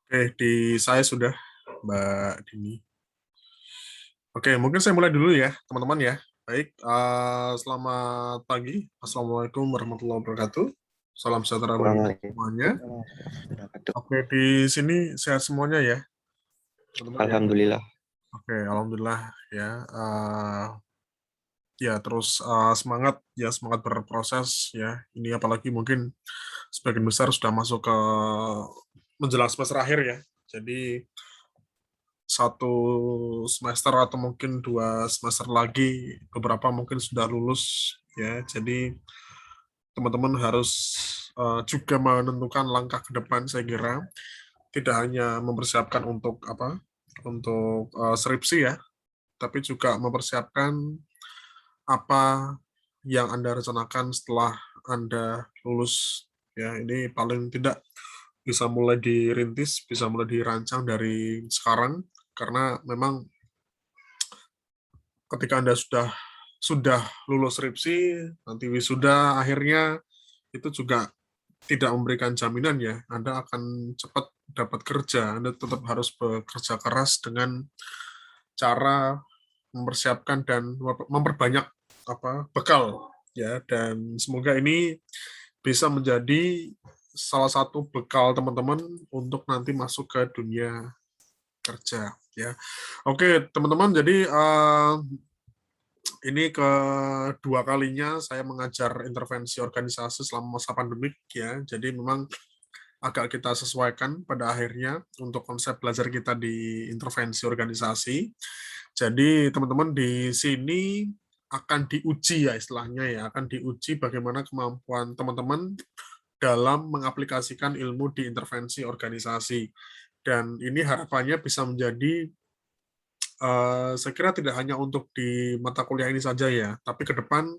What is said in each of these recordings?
Oke, di saya sudah, Mbak Dini. Oke, mungkin saya mulai dulu ya, teman-teman ya. Baik, selamat pagi. Assalamualaikum warahmatullahi wabarakatuh. Salam sejahtera bagi semuanya. Waalaikumsalam warahmatullahi wabarakatuh. Oke, di sini sehat semuanya ya, teman-teman ya. Alhamdulillah. Oke, alhamdulillah ya. Ya, terus semangat ya, semangat berproses ya. Ini apalagi mungkin sebagian besar sudah masuk ke menjelang semester akhir ya. Jadi satu semester atau mungkin dua semester lagi beberapa mungkin sudah lulus ya, jadi teman-teman harus juga menentukan langkah ke depan. Saya kira tidak hanya mempersiapkan untuk apa, untuk skripsi ya, tapi juga mempersiapkan apa yang Anda rencanakan setelah Anda lulus ya. Ini paling tidak bisa mulai dirintis, bisa mulai dirancang dari sekarang, karena memang ketika Anda sudah lulus skripsi, nanti wisuda akhirnya itu juga tidak memberikan jaminan ya, Anda akan cepat dapat kerja. Anda tetap harus bekerja keras dengan cara mempersiapkan dan memperbanyak bekal ya, dan semoga ini bisa menjadi salah satu bekal teman-teman untuk nanti masuk ke dunia kerja ya. Oke, teman-teman, jadi ini kedua kalinya saya mengajar intervensi organisasi selama masa pandemik ya. Jadi memang agak kita sesuaikan pada akhirnya untuk konsep belajar kita di intervensi organisasi. Jadi teman-teman di sini akan diuji ya, istilahnya ya, akan diuji bagaimana kemampuan teman-teman dalam mengaplikasikan ilmu di intervensi organisasi. Dan ini harapannya bisa menjadi saya kira tidak hanya untuk di mata kuliah ini saja ya, tapi ke depan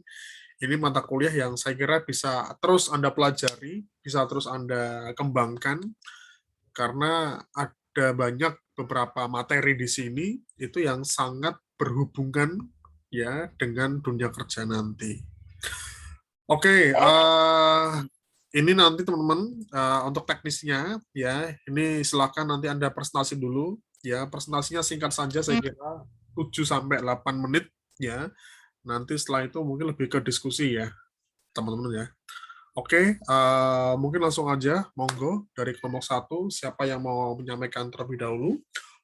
ini mata kuliah yang saya kira bisa terus Anda pelajari, bisa terus Anda kembangkan, karena ada banyak beberapa materi di sini itu yang sangat berhubungan ya dengan dunia kerja nanti. Oke, ini nanti teman-teman untuk teknisnya ya, ini silakan nanti Anda presentasi dulu ya. Presentasinya singkat saja, saya kira 7 sampai 8 menit ya. Nanti setelah itu mungkin lebih ke diskusi ya, teman-teman ya. Oke, mungkin langsung aja, monggo dari kelompok 1, siapa yang mau menyampaikan terlebih dahulu,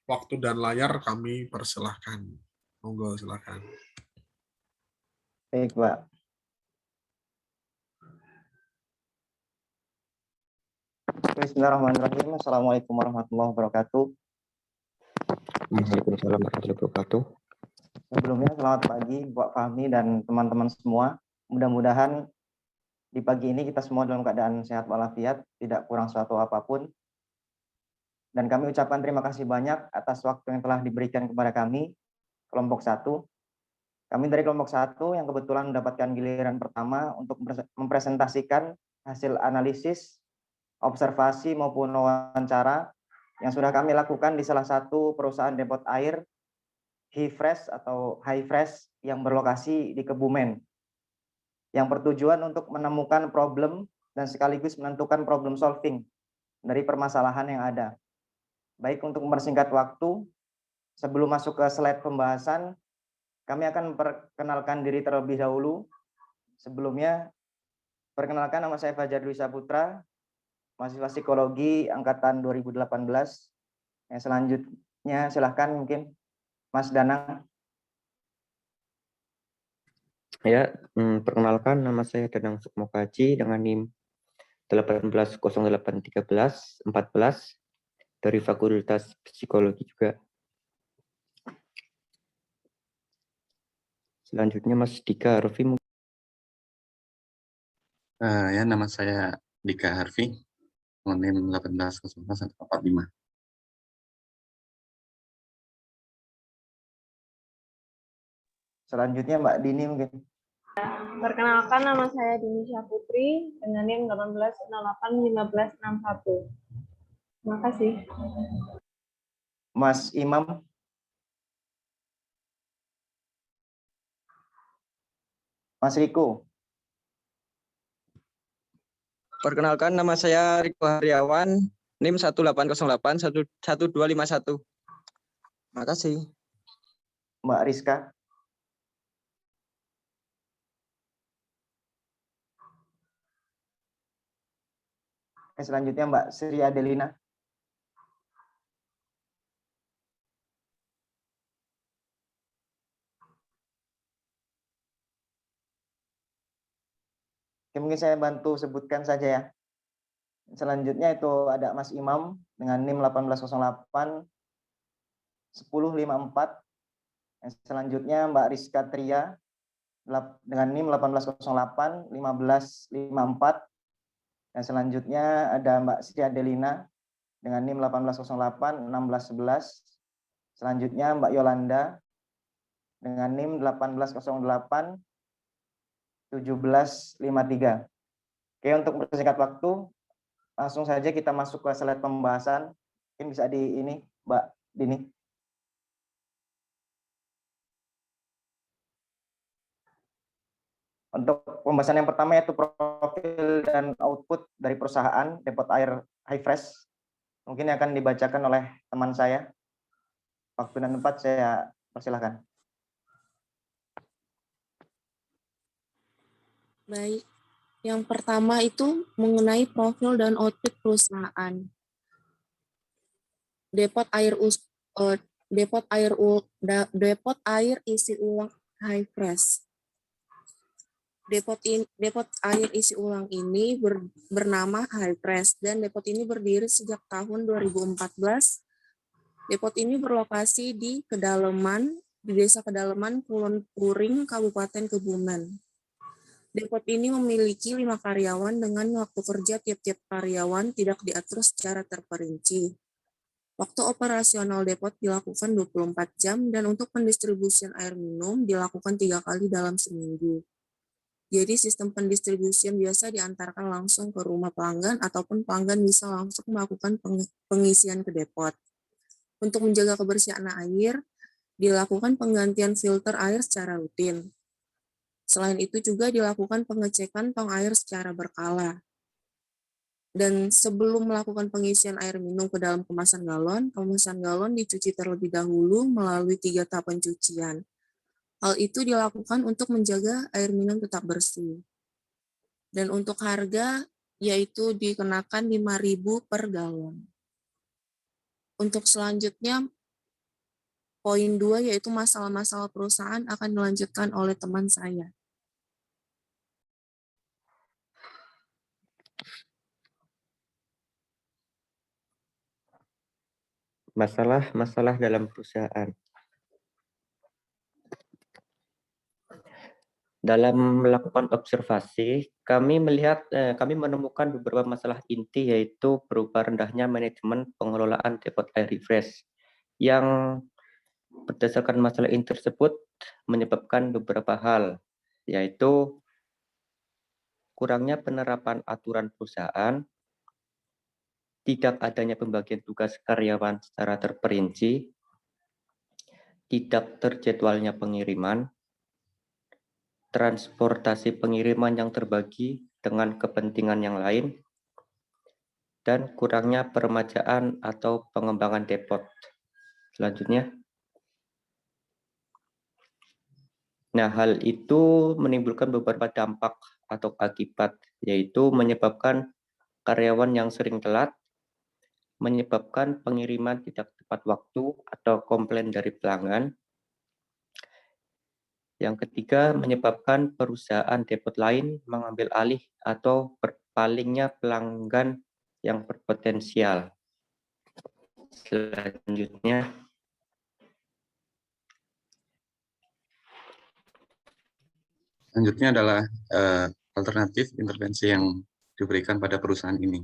waktu dan layar kami persilahkan. Monggo, silakan. Baik, Pak. Bismillahirrahmanirrahim. Assalamualaikum warahmatullahi wabarakatuh. Waalaikumsalam warahmatullahi wabarakatuh. Sebelumnya selamat pagi Pak Fahmi dan teman-teman semua. Mudah-mudahan di pagi ini kita semua dalam keadaan sehat walafiat, tidak kurang suatu apapun. Dan kami ucapkan terima kasih banyak atas waktu yang telah diberikan kepada kami, kelompok 1. Kami dari kelompok 1 yang kebetulan mendapatkan giliran pertama untuk mempresentasikan hasil analisis, observasi maupun wawancara yang sudah kami lakukan di salah satu perusahaan depot air HiFresh atau HiFresh yang berlokasi di Kebumen, yang bertujuan untuk menemukan problem dan sekaligus menentukan problem solving dari permasalahan yang ada. Baik, untuk mempersingkat waktu, sebelum masuk ke slide pembahasan, kami akan memperkenalkan diri terlebih dahulu. Sebelumnya, perkenalkan, nama saya Fajar Dwi Saputra, mahasiswa psikologi angkatan 2018. Yang selanjutnya silahkan mungkin Mas Danang. Ya, perkenalkan, nama saya Danang Sukmokaji dengan NIM 18081314 dari Fakultas Psikologi juga. Selanjutnya Mas Dika Harfi. Ya, nama saya Dika Harfi, NIM 180445. Selanjutnya Mbak Dini mungkin. Perkenalkan, nama saya Dini Syahputri dengan NIM 18081561. Terima kasih. Mas Imam. Mas Riko. Perkenalkan, nama saya Riko Haryawan, NIM 1808 1251. Makasih. Mbak Rizka. Selanjutnya Mbak Sri Adelina. Oke, mungkin saya bantu sebutkan saja ya. Selanjutnya itu ada Mas Imam dengan NIM 1808 1054. Yang selanjutnya Mbak Rizka Tria dengan NIM 1808 1554. Yang selanjutnya ada Mbak Sri Adelina dengan NIM 1808 1611. Selanjutnya Mbak Yolanda dengan NIM 1808 1753. Oke, untuk mempersingkat waktu, langsung saja kita masuk ke slide pembahasan. Mungkin bisa di ini, Mbak Dini. Untuk pembahasan yang pertama yaitu profil dan output dari perusahaan Depot Air Hi-Fresh. Mungkin akan dibacakan oleh teman saya. Waktu dan tempat saya persilahkan. Baik, yang pertama itu mengenai profil dan output perusahaan. Depot air isi ulang Hi-Fresh. Depot air isi ulang ini bernama Hi-Fresh dan depot ini berdiri sejak tahun 2014. Depot ini berlokasi di Desa Kedalaman, Kulon Puring, Kabupaten Kebumen. Depot ini memiliki 5 karyawan dengan waktu kerja tiap-tiap karyawan tidak diatur secara terperinci. Waktu operasional depot dilakukan 24 jam dan untuk pendistribusian air minum dilakukan 3 kali dalam seminggu. Jadi sistem pendistribusian biasa diantarkan langsung ke rumah pelanggan ataupun pelanggan bisa langsung melakukan pengisian ke depot. Untuk menjaga kebersihan air, dilakukan penggantian filter air secara rutin. Selain itu juga dilakukan pengecekan tong air secara berkala. Dan sebelum melakukan pengisian air minum ke dalam kemasan galon dicuci terlebih dahulu melalui 3 tahap pencucian. Hal itu dilakukan untuk menjaga air minum tetap bersih. Dan untuk harga, yaitu dikenakan 5.000 per galon. Untuk selanjutnya, poin 2 yaitu masalah-masalah perusahaan akan dilanjutkan oleh teman saya. Masalah-masalah dalam perusahaan. Dalam melakukan observasi, kami menemukan beberapa masalah inti, yaitu berupa rendahnya manajemen pengelolaan Depot Air Hi-Fresh, yang berdasarkan masalah ini tersebut menyebabkan beberapa hal, yaitu kurangnya penerapan aturan perusahaan, tidak adanya pembagian tugas karyawan secara terperinci, tidak terjadwalnya pengiriman, transportasi pengiriman yang terbagi dengan kepentingan yang lain, dan kurangnya peremajaan atau pengembangan depot. Selanjutnya, nah hal itu menimbulkan beberapa dampak atau akibat, yaitu menyebabkan karyawan yang sering telat, menyebabkan pengiriman tidak tepat waktu atau komplain dari pelanggan. Yang ketiga, menyebabkan perusahaan depot lain mengambil alih atau berpalingnya pelanggan yang berpotensial. Selanjutnya, adalah alternatif intervensi yang diberikan pada perusahaan ini.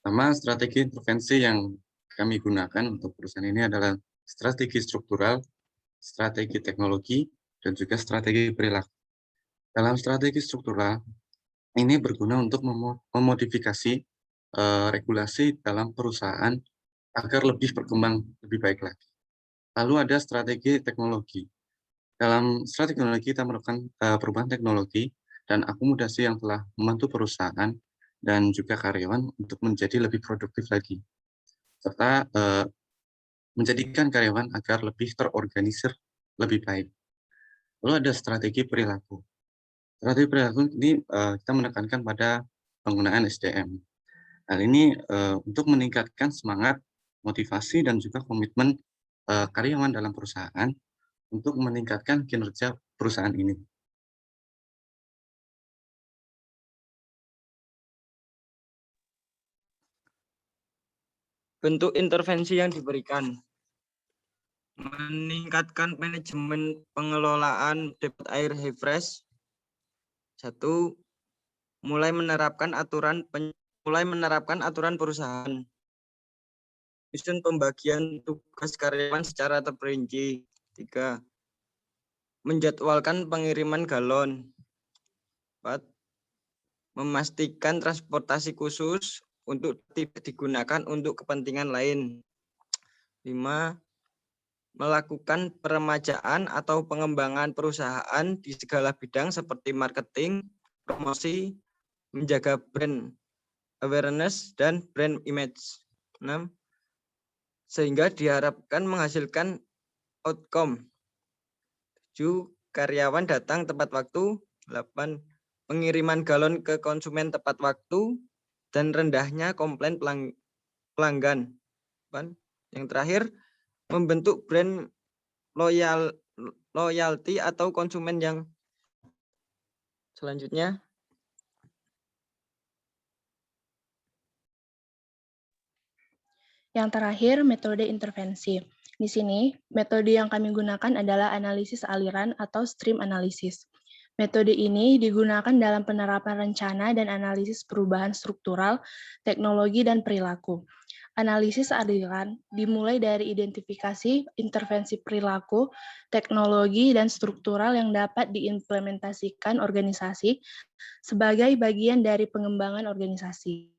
Pertama, strategi intervensi yang kami gunakan untuk perusahaan ini adalah strategi struktural, strategi teknologi, dan juga strategi perilaku. Dalam strategi struktural, ini berguna untuk memodifikasi regulasi dalam perusahaan agar lebih berkembang lebih baik lagi. Lalu ada strategi teknologi. Dalam strategi teknologi kita melakukan perubahan teknologi dan akomodasi yang telah membantu perusahaan dan juga karyawan untuk menjadi lebih produktif lagi, serta menjadikan karyawan agar lebih terorganisir lebih baik. Lalu ada strategi perilaku. Strategi perilaku ini kita menekankan pada penggunaan SDM. Hal ini untuk meningkatkan semangat, motivasi, dan juga komitmen karyawan dalam perusahaan untuk meningkatkan kinerja perusahaan ini. Bentuk intervensi yang diberikan. Meningkatkan manajemen pengelolaan debit air Hi-Fresh. 1. Mulai menerapkan aturan perusahaan. Susun pembagian tugas karyawan secara terperinci. 3. Menjadwalkan pengiriman galon. 4. Memastikan transportasi khusus untuk tidak digunakan untuk kepentingan lain. 5. Melakukan peremajaan atau pengembangan perusahaan di segala bidang seperti marketing, promosi, menjaga brand awareness, dan brand image. 6. Sehingga diharapkan menghasilkan outcome. 7. Karyawan datang tepat waktu. 8. Pengiriman galon ke konsumen tepat waktu dan rendahnya komplain pelanggan. 8. Yang terakhir, membentuk brand loyalty atau konsumen yang selanjutnya. Yang terakhir, metode intervensi. Di sini, metode yang kami gunakan adalah analisis aliran atau stream analysis. Metode ini digunakan dalam penerapan rencana dan analisis perubahan struktural, teknologi, dan perilaku. Analisis aliran dimulai dari identifikasi intervensi perilaku, teknologi, dan struktural yang dapat diimplementasikan organisasi sebagai bagian dari pengembangan organisasi.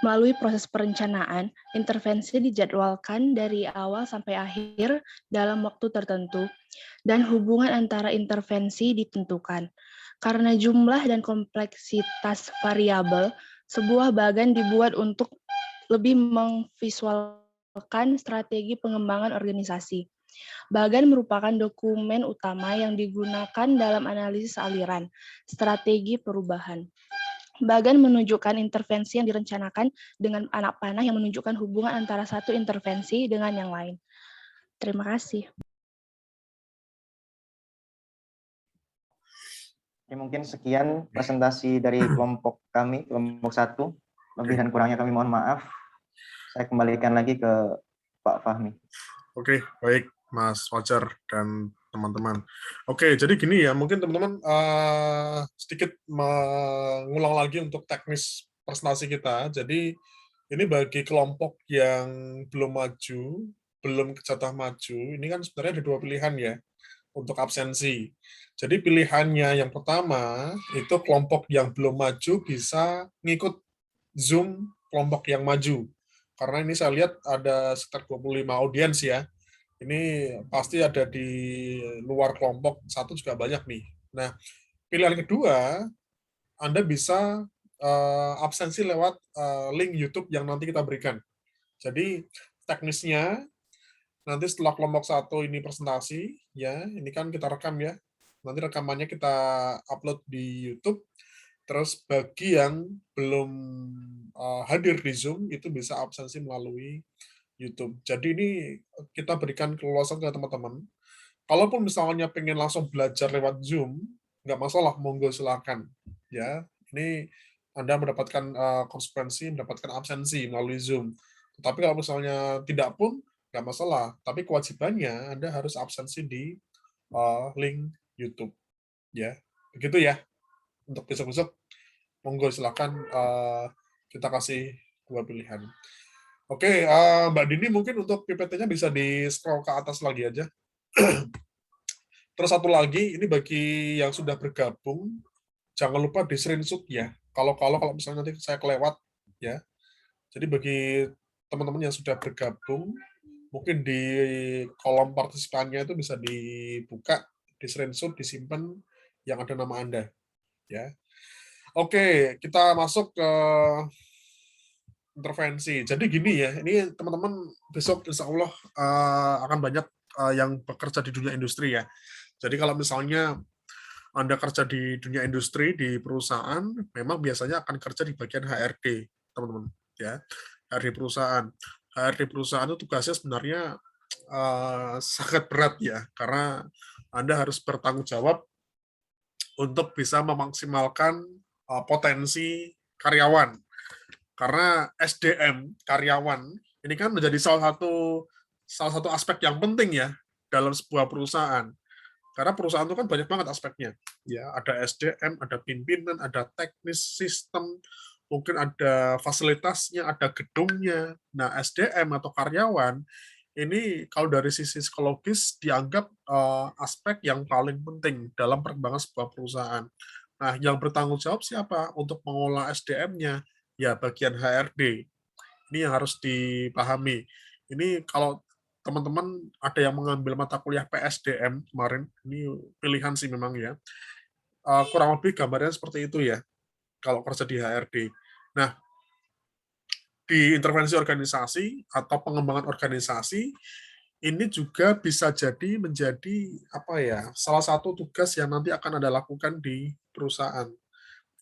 Melalui proses perencanaan, intervensi dijadwalkan dari awal sampai akhir dalam waktu tertentu, dan hubungan antara intervensi ditentukan. Karena jumlah dan kompleksitas variabel, sebuah bagan dibuat untuk lebih memvisualkan strategi pengembangan organisasi. Bagan merupakan dokumen utama yang digunakan dalam analisis aliran, strategi perubahan. Bagan menunjukkan intervensi yang direncanakan dengan anak panah yang menunjukkan hubungan antara satu intervensi dengan yang lain. Terima kasih. Ya, mungkin sekian presentasi dari kelompok kami, kelompok 1. Lebih dan kurangnya kami mohon maaf. Saya kembalikan lagi ke Pak Fahmi. Oke, baik Mas Fajar dan teman-teman. Oke, jadi gini ya, mungkin teman-teman sedikit mengulang lagi untuk teknis presentasi kita. Jadi ini bagi kelompok yang belum maju, belum jatah maju, ini kan sebenarnya ada 2 pilihan ya untuk absensi. Jadi pilihannya yang pertama, itu kelompok yang belum maju bisa ngikut Zoom kelompok yang maju. Karena ini saya lihat ada sekitar 25 audiens ya. Ini pasti ada di luar kelompok 1 juga banyak nih. Nah, pilihan kedua, Anda bisa absensi lewat link YouTube yang nanti kita berikan. Jadi teknisnya nanti setelah kelompok 1 ini presentasi, ya, ini kan kita rekam ya. Nanti rekamannya kita upload di YouTube. Terus bagi yang belum hadir di Zoom itu bisa absensi melalui YouTube. Jadi ini kita berikan keluasan ke teman-teman. Kalaupun misalnya pengen langsung belajar lewat Zoom, nggak masalah, monggo silakan. Ya, ini Anda mendapatkan konsekuensi, mendapatkan absensi melalui Zoom. Tapi kalau misalnya tidak pun, nggak masalah. Tapi kewajibannya Anda harus absensi di link YouTube. Ya, begitu ya. Untuk besok-besok, monggo silakan kita kasih 2 pilihan. Oke, Mbak Dini mungkin untuk PPT-nya bisa di-scroll ke atas lagi aja. Terus satu lagi, ini bagi yang sudah bergabung, jangan lupa di-screenshot ya. Kalau misalnya nanti saya kelewat, ya. Jadi bagi teman-teman yang sudah bergabung, mungkin di kolom partisipannya itu bisa dibuka, di-screenshot, disimpan yang ada nama Anda. Ya. Oke, kita masuk ke intervensi. Jadi gini ya, ini teman-teman besok insya Allah akan banyak yang bekerja di dunia industri ya. Jadi kalau misalnya Anda kerja di dunia industri, di perusahaan, memang biasanya akan kerja di bagian HRD, teman-teman. Ya, HRD perusahaan. HRD perusahaan itu tugasnya sebenarnya sangat berat ya, karena Anda harus bertanggung jawab untuk bisa memaksimalkan potensi karyawan. Karena SDM karyawan ini kan menjadi salah satu aspek yang penting ya dalam sebuah perusahaan. Karena perusahaan itu kan banyak banget aspeknya. Ya, ada SDM, ada pimpinan, ada teknis sistem, mungkin ada fasilitasnya, ada gedungnya. Nah, SDM atau karyawan ini kalau dari sisi psikologis dianggap aspek yang paling penting dalam perkembangan sebuah perusahaan. Nah, yang bertanggung jawab siapa untuk mengolah SDM-nya? Ya, bagian HRD. Ini yang harus dipahami. Ini kalau teman-teman ada yang mengambil mata kuliah PSDM kemarin, ini pilihan sih memang ya. Kurang lebih gambarnya seperti itu ya, kalau kerja di HRD. Nah, di intervensi organisasi atau pengembangan organisasi, ini juga bisa jadi menjadi apa ya, salah satu tugas yang nanti akan Anda lakukan di perusahaan.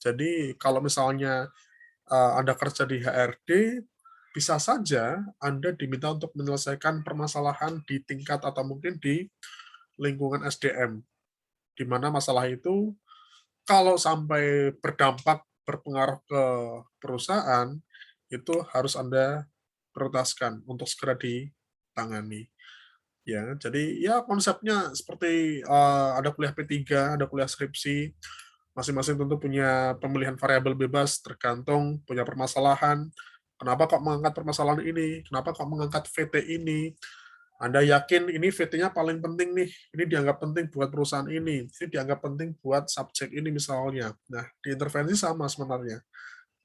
Jadi kalau misalnya Anda kerja di HRD, bisa saja Anda diminta untuk menyelesaikan permasalahan di tingkat atau mungkin di lingkungan SDM, di mana masalah itu kalau sampai berdampak berpengaruh ke perusahaan, itu harus Anda prioritaskan untuk segera ditangani. Ya, jadi ya konsepnya seperti ada kuliah P3, ada kuliah skripsi, masing-masing tentu punya pemilihan variabel bebas tergantung punya permasalahan. Kenapa kok mengangkat permasalahan ini? Kenapa kok mengangkat VT ini? Anda yakin ini VT-nya paling penting nih, ini dianggap penting buat perusahaan ini dianggap penting buat subjek ini misalnya. Nah, di intervensi sama sebenarnya.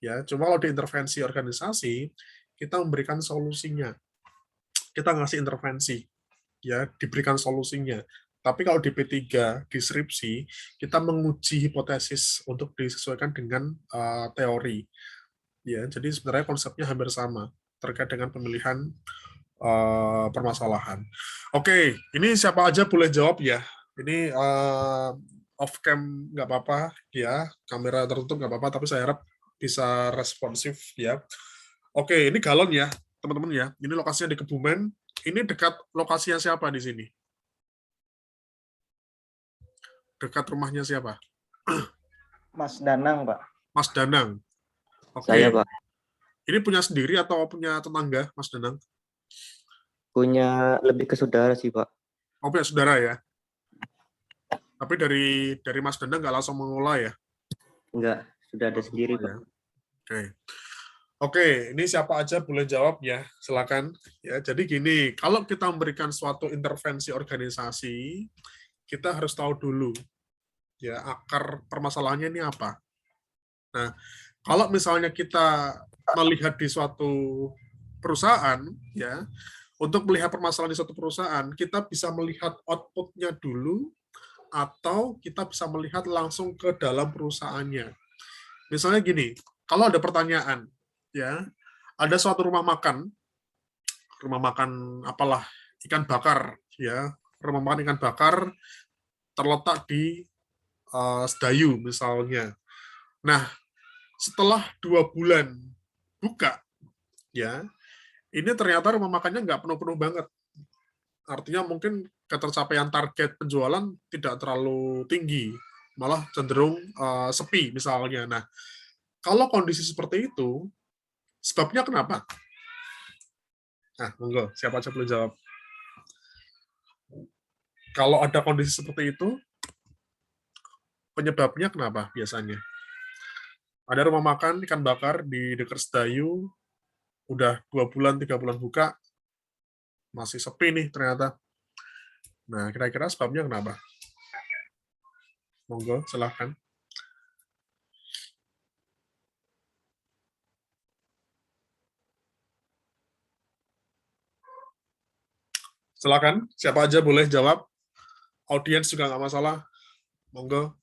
Ya, cuma kalau di intervensi organisasi, kita memberikan solusinya. Kita ngasih intervensi, ya, diberikan solusinya. Tapi kalau di P3, di skripsi, kita menguji hipotesis untuk disesuaikan dengan teori. Ya, jadi sebenarnya konsepnya hampir sama terkait dengan pemilihan permasalahan. Oke, ini siapa aja boleh jawab ya. Ini off cam nggak apa-apa ya, kamera tertutup nggak apa-apa, tapi saya harap bisa responsif ya. Oke, ini galon ya, teman-teman ya. Ini lokasinya di Kebumen. Ini dekat lokasinya siapa di sini? Dekat rumahnya siapa? Mas Danang, Pak. Mas Danang. Oke. Saya, Pak. Ini punya sendiri atau punya tetangga, Mas Danang? Punya lebih ke saudara sih, Pak. Oh, punya saudara ya? Tapi dari Mas Danang nggak langsung mengolah ya? Enggak, sudah ada sendiri, Pak. Oke, ini siapa aja boleh jawab ya, silakan. Ya, jadi gini, kalau kita memberikan suatu intervensi organisasi, kita harus tahu dulu ya akar permasalahannya ini apa. Nah, kalau misalnya kita melihat di suatu perusahaan, ya, untuk melihat permasalahan di suatu perusahaan, kita bisa melihat output-nya dulu, atau kita bisa melihat langsung ke dalam perusahaannya. Misalnya gini, kalau ada pertanyaan, ya, ada suatu rumah makan apalah, ikan bakar, ya, rumah makan ikan bakar terletak di Sedayu misalnya. Nah, setelah 2 bulan buka, ya, ini ternyata rumah makannya nggak penuh-penuh banget. Artinya mungkin ketercapaian target penjualan tidak terlalu tinggi, malah cenderung sepi misalnya. Nah, kalau kondisi seperti itu, sebabnya kenapa? Nah, monggo, siapa aja boleh jawab. Kalau ada kondisi seperti itu, penyebabnya kenapa biasanya? Ada rumah makan ikan bakar di dekat Sedayu, udah 2 bulan, 3 bulan buka, masih sepi nih ternyata. Nah, kira-kira sebabnya kenapa? Monggo, silahkan. Silakan, siapa aja boleh jawab. Audiens juga nggak masalah. Monggo.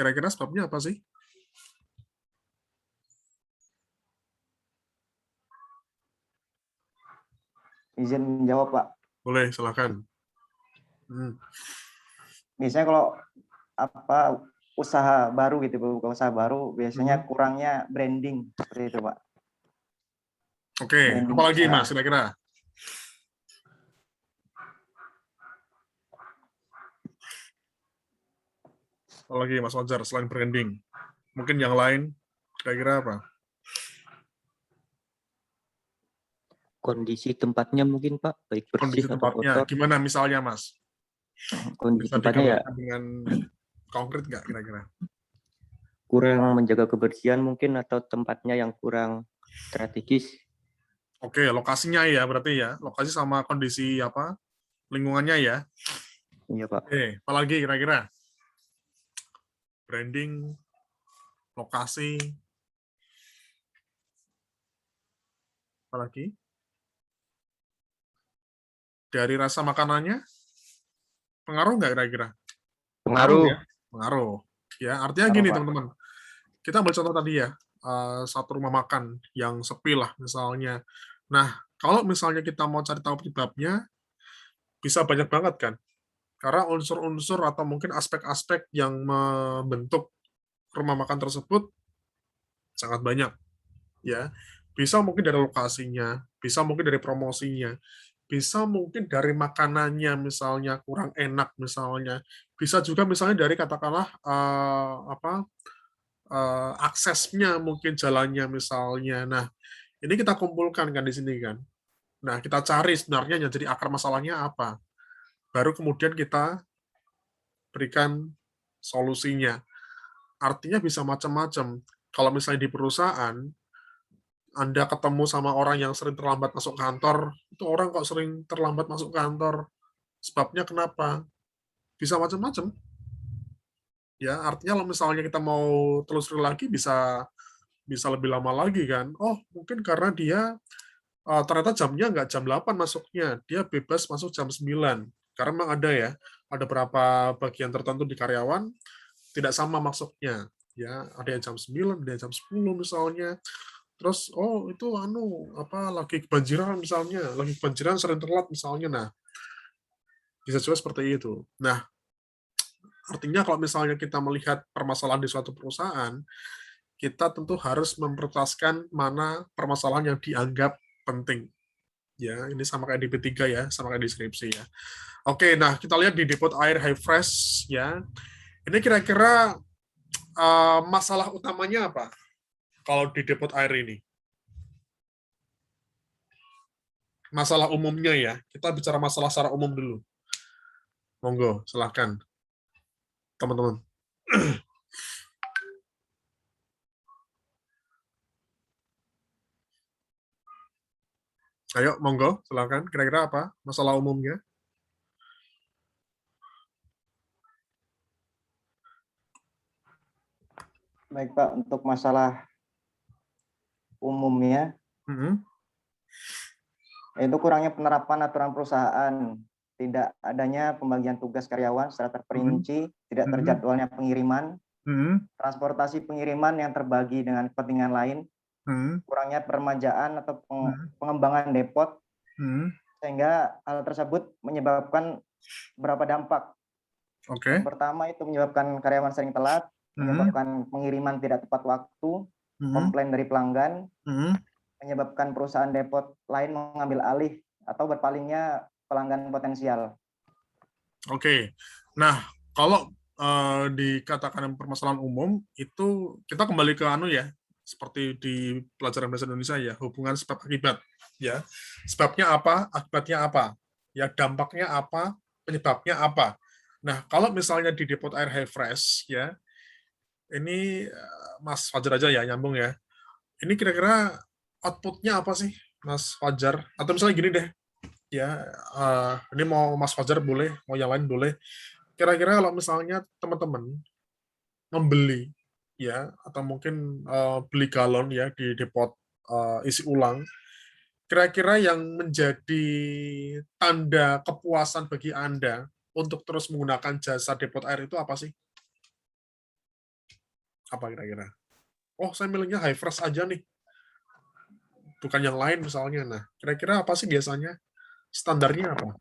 Kira-kira sebabnya apa sih? Izin menjawab, Pak. Boleh, silakan. Biasanya kalau usaha baru gitu, buka usaha baru, biasanya kurangnya branding seperti itu, Pak. Oke, Branding apalagi usaha. Mas kira-kira? Apalagi Mas Fajar selain branding? Mungkin yang lain kira-kira apa? Kondisi tempatnya mungkin Pak, baik bersih Kondisi atau tempatnya, kotor. gimana misalnya Mas? Kondisi Bisa tempatnya ya digambarkan dengan konkret nggak kira-kira? kurang menjaga kebersihan mungkin, atau tempatnya yang kurang strategis. Oke, lokasinya ya berarti ya, lokasi sama kondisi apa lingkungannya ya. Iya Pak. Oke, apalagi kira-kira? Branding, lokasi, apalagi? Dari rasa makanannya, pengaruh nggak kira-kira? Pengaruh. Ya, pengaruh. Ya, artinya Pengaruh, gini Pak. teman-teman. Kita ambil contoh tadi ya, satu rumah makan yang sepi lah misalnya. Nah, kalau misalnya kita mau cari tahu penyebabnya, bisa banyak banget kan. Karena unsur-unsur atau mungkin aspek-aspek yang membentuk rumah makan tersebut sangat banyak. Ya, bisa mungkin dari lokasinya, bisa mungkin dari promosinya, bisa mungkin dari makanannya misalnya kurang enak misalnya, bisa juga misalnya dari katakanlah aksesnya mungkin jalannya misalnya. Nah, ini kita kumpulkan kan di sini kan. Nah, kita cari sebenarnya yang jadi akar masalahnya apa. Baru kemudian kita berikan solusinya. Artinya bisa macam-macam. Kalau misalnya di perusahaan, Anda ketemu sama orang yang sering terlambat masuk kantor, itu orang kok sering terlambat masuk kantor. Sebabnya kenapa? Bisa macam-macam. Ya, artinya kalau misalnya kita mau telusuri lagi bisa bisa lebih lama lagi kan. Oh, mungkin karena dia ternyata jamnya nggak jam 8 masuknya, dia bebas masuk jam 9. Karena memang ada ya, ada beberapa bagian tertentu di karyawan tidak sama masuknya. Ya, ada yang jam 9, ada yang jam 10 misalnya. Terus itu lagi kebanjiran misalnya, lagi kebanjiran sering telat misalnya. Nah, bisa juga seperti itu. Nah, artinya kalau misalnya kita melihat permasalahan di suatu perusahaan, kita tentu harus memprioritaskan mana permasalahan yang dianggap penting. Ya, ini sama kayak di P3 ya, sama kayak di skripsi ya. Oke, nah kita lihat di depot air High Fresh ya. Ini kira-kira masalah utamanya apa? Kalau di depot air ini. Masalah umumnya ya. Kita bicara masalah secara umum dulu. Monggo, silahkan. Teman-teman. Ayo, monggo, silahkan. Kira-kira apa masalah umumnya? Baik, Pak, untuk masalah umumnya, yaitu kurangnya penerapan aturan perusahaan, tidak adanya pembagian tugas karyawan secara terperinci, tidak terjadwalnya pengiriman, transportasi pengiriman yang terbagi dengan kepentingan lain, kurangnya permajaan atau pengembangan depot, sehingga hal tersebut menyebabkan beberapa dampak. Yang pertama itu menyebabkan karyawan sering telat, menyebabkan pengiriman tidak tepat waktu, komplain dari pelanggan, menyebabkan perusahaan depot lain mengambil alih atau berpalingnya pelanggan potensial. Oke, nah kalau dikatakan permasalahan umum itu kita kembali ke ya, seperti di pelajaran bahasa Indonesia ya, hubungan sebab akibat ya. Sebabnya apa, akibatnya apa, ya dampaknya apa, penyebabnya apa. Nah, kalau misalnya di depot air High Fresh ya, ini Mas Fajar aja ya nyambung ya. Ini kira-kira outputnya apa sih, Mas Fajar? Atau misalnya gini deh, ya ini mau Mas Fajar boleh, mau yang lain boleh. Kira-kira kalau misalnya teman-teman membeli ya, atau mungkin beli galon ya di depot isi ulang, kira-kira yang menjadi tanda kepuasan bagi Anda untuk terus menggunakan jasa depot air itu apa sih? Apa kira-kira? Oh, saya milihnya high fresh aja nih, bukan yang lain misalnya. Nah, kira-kira apa sih biasanya? Standarnya apa?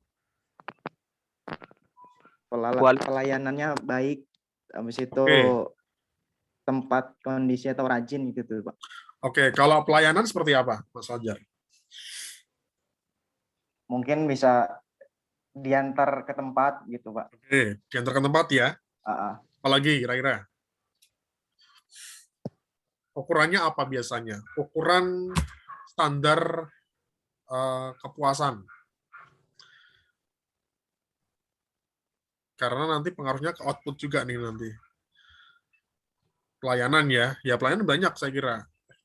Pelayanannya baik, habis itu Oke, tempat kondisi atau rajin gitu, Pak. oke. Kalau pelayanan seperti apa, Mas Fajar? Mungkin bisa diantar ke tempat gitu, Pak. Oke, diantar ke tempat ya. Ah, Apalagi kira-kira? Ukurannya apa biasanya? Ukuran standar kepuasan. Karena nanti pengaruhnya ke output juga nih nanti. Pelayanan ya pelayanan banyak saya kira.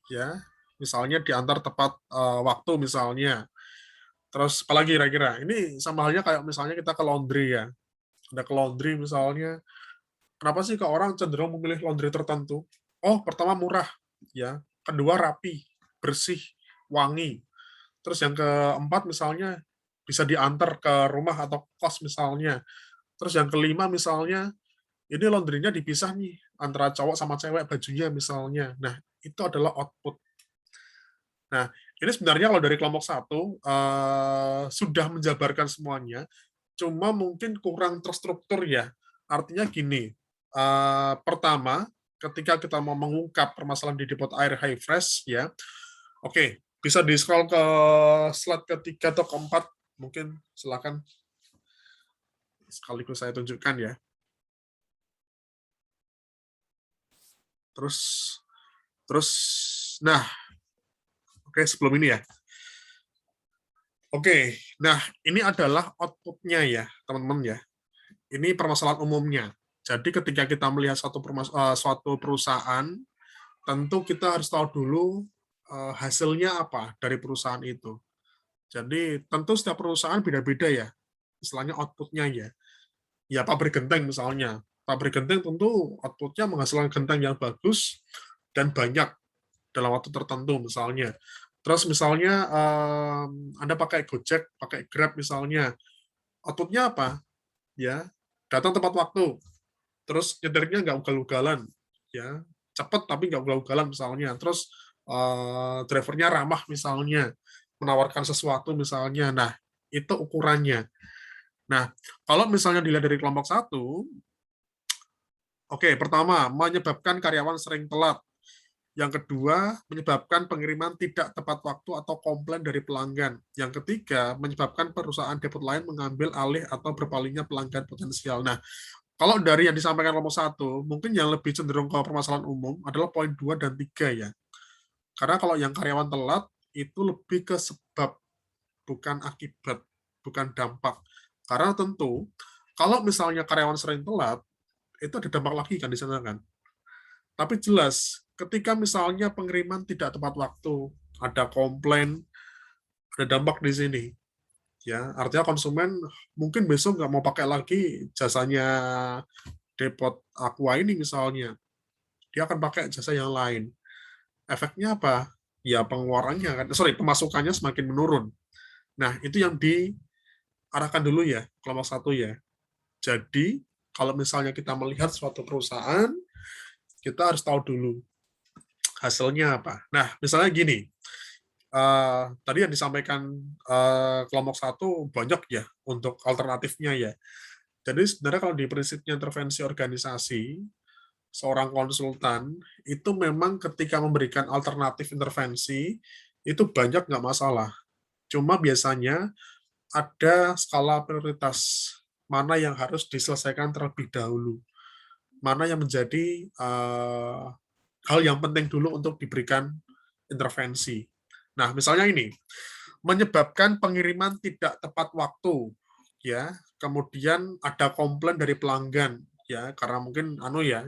Ya, misalnya diantar tepat waktu misalnya. Terus apalagi kira-kira? Ini sama halnya kayak misalnya kita ke laundry ya. Ada ke laundry misalnya. Kenapa sih ke orang cenderung memilih laundry tertentu? Oh, pertama murah, ya. Kedua rapi, bersih, wangi. Terus yang keempat misalnya bisa diantar ke rumah atau kos misalnya. Terus yang kelima misalnya ini laundry-nya dipisah nih antara cowok sama cewek bajunya misalnya. Nah, itu adalah output. Nah, ini sebenarnya kalau dari kelompok 1 sudah menjabarkan semuanya, cuma mungkin kurang terstruktur ya. Artinya gini, pertama, ketika kita mau mengungkap permasalahan di depot air high fresh ya, oke, bisa di-scroll ke slide ketiga atau keempat, mungkin silakan sekaligus saya tunjukkan ya. Terus, nah, oke sebelum ini ya. Oke, nah ini adalah output-nya ya, teman-teman ya. Ini permasalahan umumnya. Jadi ketika kita melihat suatu perusahaan, tentu kita harus tahu dulu hasilnya apa dari perusahaan itu. Jadi tentu setiap perusahaan beda-beda ya, istilahnya output-nya ya. Ya pabrik genteng misalnya. Pabrik genteng tentu output-nya menghasilkan genteng yang bagus dan banyak dalam waktu tertentu misalnya. Terus misalnya Anda pakai Gojek, pakai Grab misalnya, output-nya apa? Ya, datang tepat waktu. Terus nyetirnya nggak ugal-ugalan, ya, cepat tapi nggak ugal-ugalan misalnya. Terus drivernya ramah misalnya, menawarkan sesuatu misalnya. Nah, itu ukurannya. Nah, kalau misalnya dilihat dari kelompok 1, oke, pertama, menyebabkan karyawan sering telat. Yang kedua, menyebabkan pengiriman tidak tepat waktu atau komplain dari pelanggan. Yang ketiga, menyebabkan perusahaan depot lain mengambil alih atau berpalingnya pelanggan potensial. Nah, kalau dari yang disampaikan kelompok 1, mungkin yang lebih cenderung ke permasalahan umum adalah poin 2 dan 3 ya. Karena kalau yang karyawan telat, itu lebih ke sebab, bukan akibat, bukan dampak. Karena tentu, kalau misalnya karyawan sering telat, itu ada dampak lagi kan di sana kan. Tapi jelas, ketika misalnya pengiriman tidak tepat waktu, ada komplain, ada dampak di sini. Ya, artinya konsumen mungkin besok nggak mau pakai lagi jasanya depot Aqua ini misalnya. Dia akan pakai jasa yang lain. Efeknya apa? Ya pengeluarannya kan, pemasukannya semakin menurun. Nah, itu yang diarahkan dulu ya, kelompok 1 ya. Jadi, kalau misalnya kita melihat suatu perusahaan, kita harus tahu dulu hasilnya apa. Nah, misalnya gini, tadi yang disampaikan kelompok 1 banyak ya untuk alternatifnya ya. Jadi sebenarnya kalau di prinsipnya intervensi organisasi, seorang konsultan itu memang ketika memberikan alternatif intervensi itu banyak nggak masalah. Cuma biasanya ada skala prioritas mana yang harus diselesaikan terlebih dahulu, mana yang menjadi hal yang penting dulu untuk diberikan intervensi. Nah, misalnya ini, menyebabkan pengiriman tidak tepat waktu, ya. Kemudian ada komplain dari pelanggan, ya, karena mungkin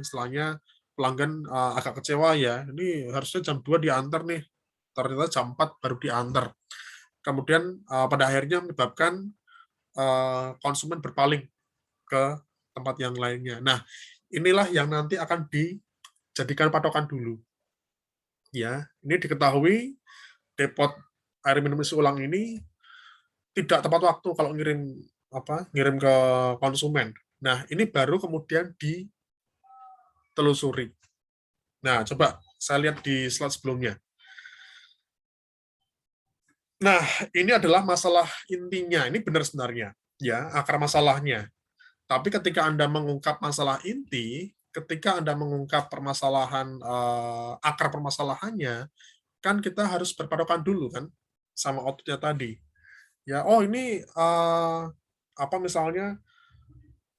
istilahnya pelanggan agak kecewa ya. Ini harusnya jam 2 diantar nih. Ternyata jam 4 baru diantar. Kemudian pada akhirnya menyebabkan konsumen berpaling ke tempat yang lainnya. Nah, inilah yang nanti akan dijadikan patokan dulu. Ya, ini diketahui depot air minum isi ulang ini tidak tepat waktu kalau ngirim ke konsumen. Nah, ini baru kemudian ditelusuri. Nah, coba saya lihat di slide sebelumnya. Nah, ini adalah masalah intinya. Ini benar sebenarnya, ya, akar masalahnya. Tapi ketika Anda mengungkap masalah inti, ketika Anda mengungkap permasalahan akar permasalahannya, kan kita harus berpatokan dulu kan sama outputnya tadi. Ya, oh ini apa misalnya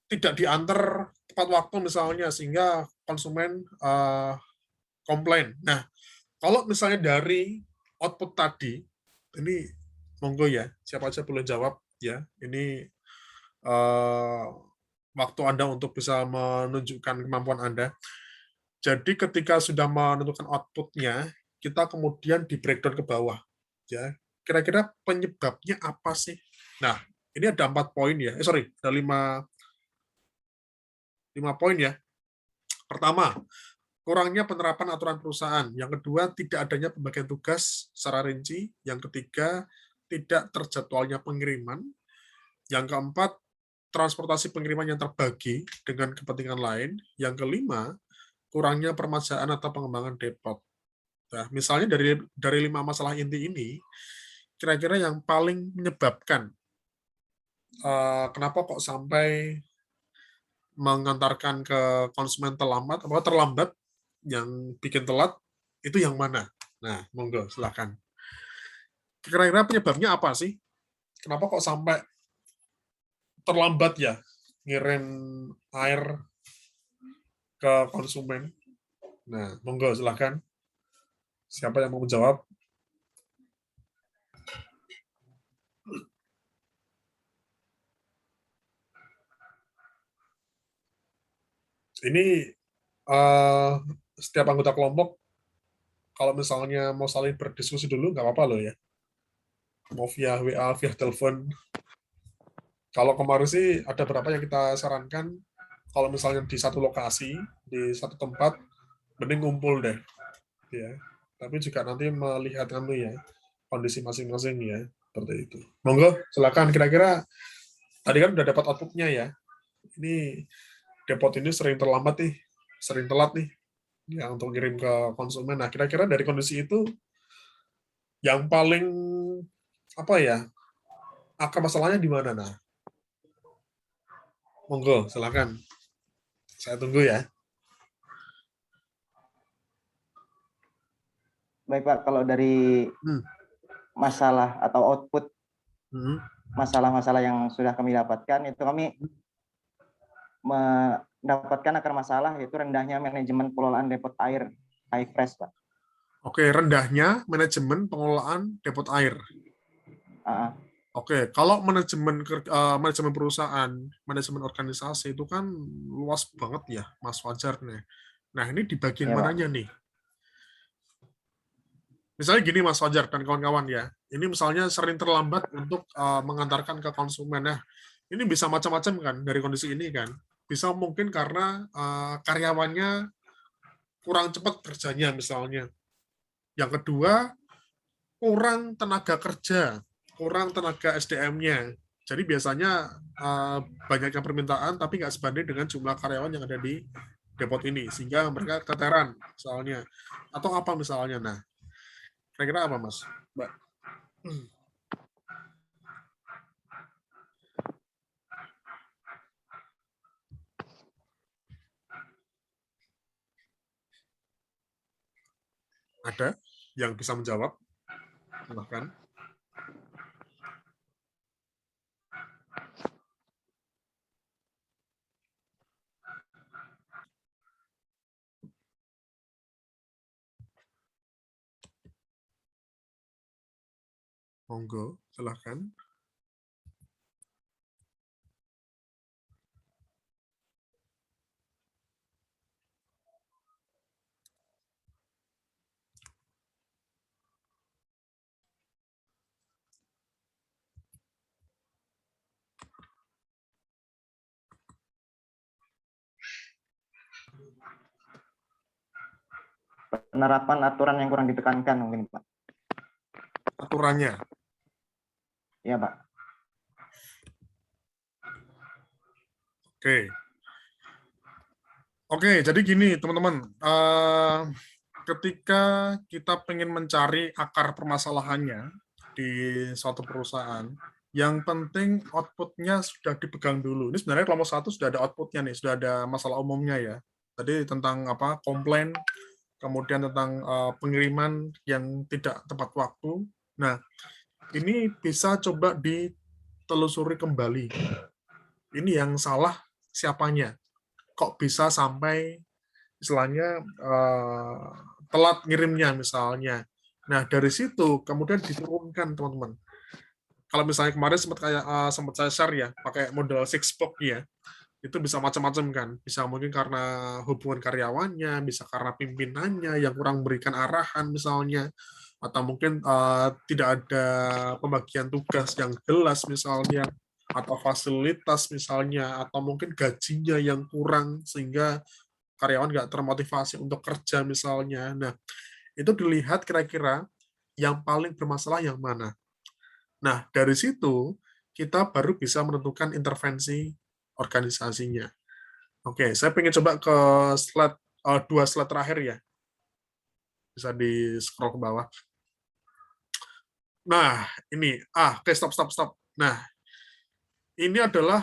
tidak diantar tepat waktu misalnya sehingga konsumen komplain. Nah, kalau misalnya dari output tadi, ini monggo ya, siapa aja boleh jawab ya. Ini waktu Anda untuk bisa menunjukkan kemampuan Anda. Jadi ketika sudah menentukan outputnya, kita kemudian di breakdown ke bawah. Ya, kira-kira penyebabnya apa sih? Nah, ini ada 4 poin ya. Ada 5 poin ya. Pertama, kurangnya penerapan aturan perusahaan. Yang kedua, tidak adanya pembagian tugas secara rinci. Yang ketiga, tidak terjadwalnya pengiriman. Yang keempat, transportasi pengiriman yang terbagi dengan kepentingan lain. Yang kelima, kurangnya permajaan atau pengembangan depot. Nah, misalnya dari 5 masalah inti ini, kira-kira yang paling menyebabkan kenapa kok sampai mengantarkan ke konsumen terlambat, atau terlambat, yang bikin telat, itu yang mana? Nah, monggo, silakan. Kira-kira penyebabnya apa sih? Kenapa kok sampai terlambat ya ngirim air ke konsumen? Nah, monggo, silakan. Siapa yang mau menjawab? Ini setiap anggota kelompok kalau misalnya mau saling berdiskusi dulu nggak apa-apa loh ya. Mau via WA, via telepon. Kalau kemarin sih ada beberapa yang kita sarankan kalau misalnya di satu lokasi, di satu tempat, mending ngumpul deh. Ya. Tapi juga nanti melihat ya kondisi masing-masing ya, seperti itu. Monggo, silakan. Kira-kira tadi kan udah dapat outputnya ya. Ini depot ini sering terlambat nih, sering telat nih, ya untuk kirim ke konsumen. Nah, kira-kira dari kondisi itu yang paling apa ya, akar masalahnya di mana? Nah, monggo, silakan. Saya tunggu ya. Baik Pak, kalau dari masalah atau output masalah-masalah yang sudah kami dapatkan, itu kami mendapatkan akar masalah yaitu rendahnya manajemen pengelolaan depot air HiFresh, Pak. Oke, rendahnya manajemen pengelolaan depot air. Oke, kalau manajemen perusahaan, manajemen organisasi itu kan luas banget ya, Mas Fajar nih. Nah, ini di bagian mananya nih? Misalnya gini Mas Fajar dan kawan-kawan ya, ini misalnya sering terlambat untuk mengantarkan ke konsumen. Nah, ini bisa macam-macam kan dari kondisi ini kan. Bisa mungkin karena karyawannya kurang cepat kerjanya misalnya. Yang kedua, kurang tenaga kerja, kurang tenaga SDM-nya. Jadi biasanya banyaknya permintaan tapi nggak sebanding dengan jumlah karyawan yang ada di depot ini, sehingga mereka keteteran misalnya. Atau apa misalnya. Nah, kira-kira apa Mas? Mbak? Ada yang bisa menjawab? Silahkan. Monggo, silahkan. Penerapan aturan yang kurang ditekankan mungkin, Pak. Aturannya? Iya, Pak. Oke. Oke, jadi gini teman-teman, ketika kita pengen mencari akar permasalahannya di suatu perusahaan, yang penting output-nya sudah dipegang dulu. Ini sebenarnya kelompok 1 sudah ada output-nya nih, sudah ada masalah umumnya ya. Tadi tentang apa, komplain, kemudian tentang pengiriman yang tidak tepat waktu. Nah, ini bisa coba ditelusuri kembali. Ini yang salah siapanya? Kok bisa sampai istilahnya telat ngirimnya misalnya. Nah, dari situ kemudian diturunkan teman-teman. Kalau misalnya kemarin sempat saya share ya, pakai model six box ya, itu bisa macam-macam kan. Bisa mungkin karena hubungan karyawannya, bisa karena pimpinannya yang kurang memberikan arahan misalnya, atau mungkin tidak ada pembagian tugas yang jelas misalnya, atau fasilitas misalnya, atau mungkin gajinya yang kurang sehingga karyawan nggak termotivasi untuk kerja misalnya. Nah, itu dilihat kira-kira yang paling bermasalah yang mana. Nah, dari situ kita baru bisa menentukan intervensi organisasinya. Oke, saya pengen coba ke slide 2 slide terakhir ya. Bisa di scroll ke bawah. Nah, ini oke, stop. Nah, ini adalah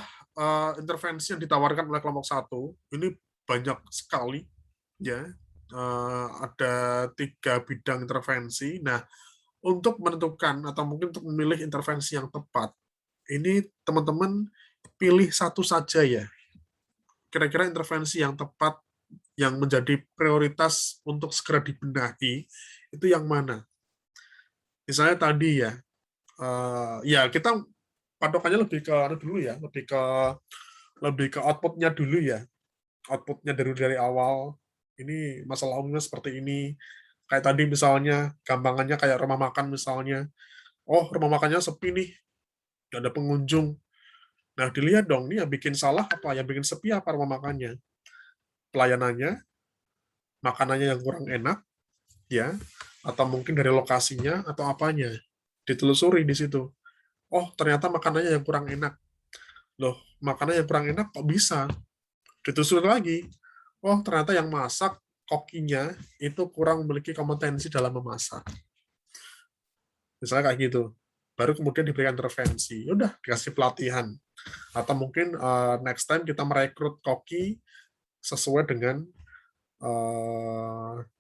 intervensi yang ditawarkan oleh kelompok 1. Ini banyak sekali ya. Ada 3 bidang intervensi. Nah, untuk menentukan atau mungkin untuk memilih intervensi yang tepat, ini teman-teman pilih satu saja ya. Kira-kira intervensi yang tepat yang menjadi prioritas untuk segera dibenahi itu yang mana? Misalnya tadi ya, ya kita patokannya lebih ke dulu ya, lebih ke output-nya dulu ya. Output-nya dari awal. Ini masalah umumnya seperti ini. Kayak tadi misalnya, gampangannya kayak rumah makan misalnya. Oh, rumah makannya sepi nih, nggak ada pengunjung. Nah, dilihat dong, nih yang bikin salah apa? Yang bikin sepi apa rumah makannya? Pelayanannya, makanannya yang kurang enak, ya, atau mungkin dari lokasinya, atau apanya. Ditelusuri di situ. Oh, ternyata makanannya yang kurang enak. Loh, makanan yang kurang enak kok bisa? Ditelusuri lagi. Oh, ternyata yang masak, kokinya, itu kurang memiliki kompetensi dalam memasak. Misalnya kayak gitu. Baru kemudian diberikan intervensi. Udah, dikasih pelatihan. Atau mungkin next time kita merekrut koki sesuai dengan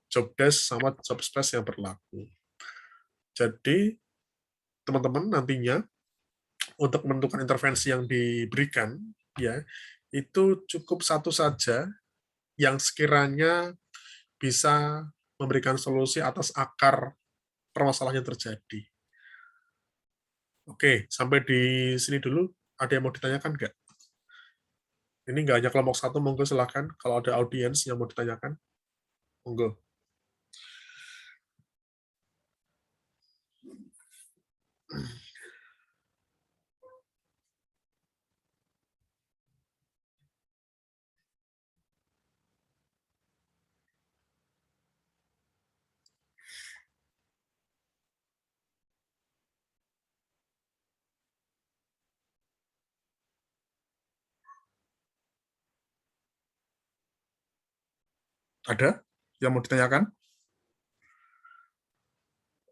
job desk sama job spec yang berlaku. Jadi, teman-teman nantinya untuk menentukan intervensi yang diberikan, ya itu cukup satu saja yang sekiranya bisa memberikan solusi atas akar permasalahan yang terjadi. Oke, sampai di sini dulu. Ada yang mau ditanyakan nggak? Ini nggak hanya kelompok 1, monggo silakan. Kalau ada audiens yang mau ditanyakan, monggo. Ada yang mau ditanyakan?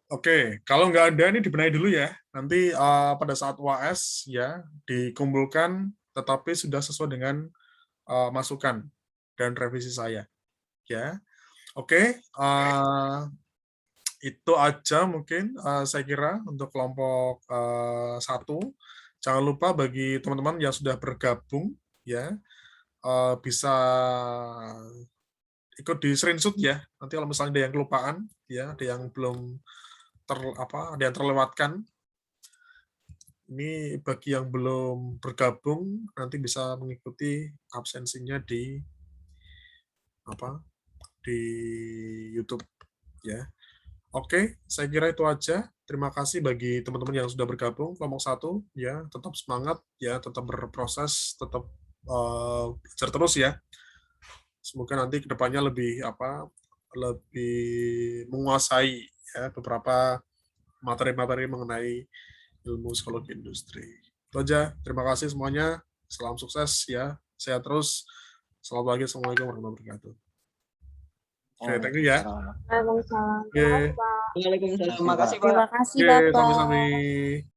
Oke, kalau nggak ada ini dibenahi dulu ya. Nanti pada saat UAS ya dikumpulkan, tetapi sudah sesuai dengan masukan dan revisi saya. Ya, oke. Itu aja mungkin saya kira untuk kelompok 1. Jangan lupa bagi teman-teman yang sudah bergabung ya bisa ikut di screenshot ya. Nanti kalau misalnya ada yang kelupaan ya, ada yang belum ada yang terlewatkan. Ini bagi yang belum bergabung nanti bisa mengikuti absensinya di YouTube ya. Oke, saya kira itu aja. Terima kasih bagi teman-teman yang sudah bergabung kelompok 1 ya, tetap semangat ya, tetap berproses, tetap belajar terus ya. Semoga nanti kedepannya lebih menguasai ya beberapa materi-materi mengenai ilmu psikologi industri. Itu aja. Terima kasih semuanya. Salam sukses ya. Sehat terus. Selamat pagi. Assalamualaikum warahmatullahi wabarakatuh. Oke, thank you ya. Waalaikumsalam. Oke. Terima kasih, Pak. Waalaikumsalam. Makasih, Makasih, Pak. Terima kasih, Oke, Bapak. sami-sami.